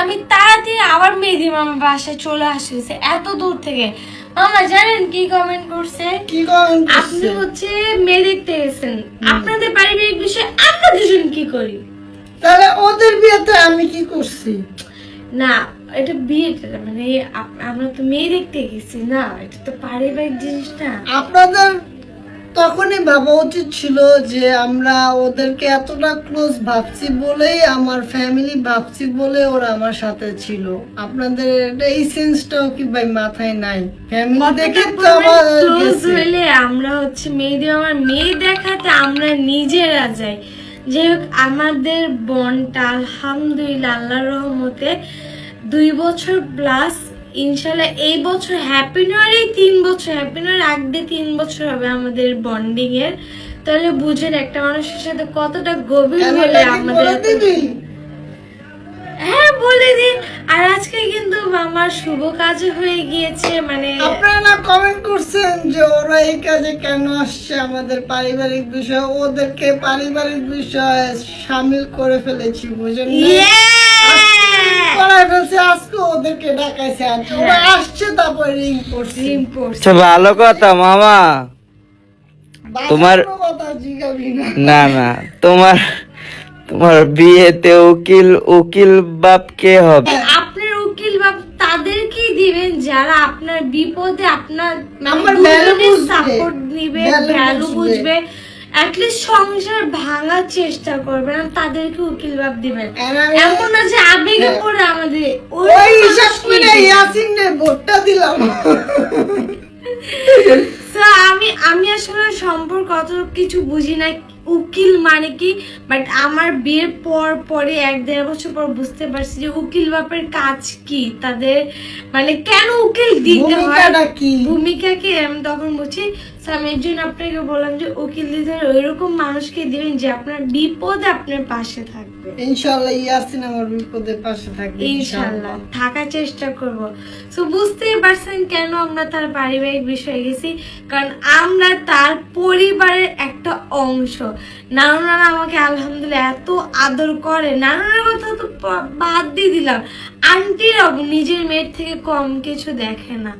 আমি তাড়াতাড়ি আবার মেহেদি মামা বাসায় চলে আসতেছে এত দূর থেকে। মামা জানেন কি কমেন্ট করছে? কি কমেন্ট আপনি হচ্ছে মেয়ে দেখতে গেছেন, আপনাদের পারিবারিক বিষয় আমরা দুজন কি করি? তাহলে ওদের বিয়েতে আমি কি করছি? না এটা বিয়ে, মানে আমরা তো মেয়ে দেখতে গেছি না, এটা তো পারিবারিক জিনিস না। আপনাদের তখনই ভাবা উচিত ছিল যে আমরা ওদেরকে এতটা ক্লোজ ভাবছি বলেই, আমার ফ্যামিলি ভাবছি বলে ওরা আমার সাথে ছিল। আপনাদের এই সেন্সটাও কি ভাই মাথায় নাই? ফ্যামিলি দেখে তো আমার ক্লোজ হইলে আমরা হচ্ছে মেয়েদের, আমার মেয়ে দেখাতে আমরা নিজেরা যাই। যাই হোক আমাদের বনটা আলহামদুলিল্লাহ আল্লাহর রহমতে 2 বছর প্লাস, ইনশাল্লাহ এই বছর হ্যাপি নিউ ইয়ার 3 বছর, হ্যাপি নিউ ইয়ার আগে 3 বছর হবে আমাদের বন্ডিং এর। তাহলে বুঝেন একটা মানুষের সাথে কতটা গভীর হলে আমাদের। হ্যাঁ বলে দিন। আর আজকে কিন্তু আমার শুভ কাজ হয়ে গিয়েছে, মানে আপনারা না কমেন্ট করছেন যে ওরা এই কাজে কেন আসছে, আমাদের পারিবারিক বিষয়, ওদেরকে পারিবারিক বিষয়ে শামিল করে ফেলেছি, বুঝেন করাই ফেলছে। আজকে ওদেরকে ডাকাইছে, ওরা আসছে তারপর রিং করছে। আচ্ছা ভালো কথা মামা। তোমার কথা জিগাবি না। না না, তোমার তোমার বিয়েতে উকিল বাপ কে হবে? আপনার উকিল বাপ তাদেরকেই দিবেন যারা আপনার বিপদে আপনার আমার value বুঝবে, সাপোর্ট দিবে, value ভ্যালু বুঝবে। বুঝবে, অ্যাটলিস্ট সংসার ভাঙার চেষ্টা করবেন, তাদেরকে উকিল বাপ দিবেন। এমন না যে আবেগে পড়ে আমাদের ওই হিসাব করে ইয়াসিনের ভোটটা দিলাম। So, আমি আসলে সম্পর্ক অত কিছু বুঝি না, উকিল মানে কি, বাট আমার বিয়ের পরে 1-1.5 বছর পর বুঝতে পারছি যে উকিল বাপের কাজ কি, তাদের মানে কেন উকিল দিতে হয়, ভূমিকাটা কি? ভূমিকা কি আমি তখন বুঝি। So, আমি এর জন্য আপনাকে বললাম যে উকিল দিতে হয় ওইরকম মানুষকে দিবেন যে আপনার বিপদে আপনার পাশে থাকবে। ইনশাআল্লাহ ইয়াসিন আমার বিপদের পাশে থাকবে ইনশাআল্লাহ থাকার চেষ্টা করব। সো বুঝতেই পারছেন কেন আমরা তার পারিবারিক বিষয়ে গেছি, কারণ আমরা তার পরিবারের একটা অংশ। নানুরা আমাকে আলহামদুলিল্লাহ এত আদর করে, নানুর কথা তো বাদ দিয়ে দিলাম, আন্টিরাও নিজের মেয়ের থেকে কম কিছু দেখে না।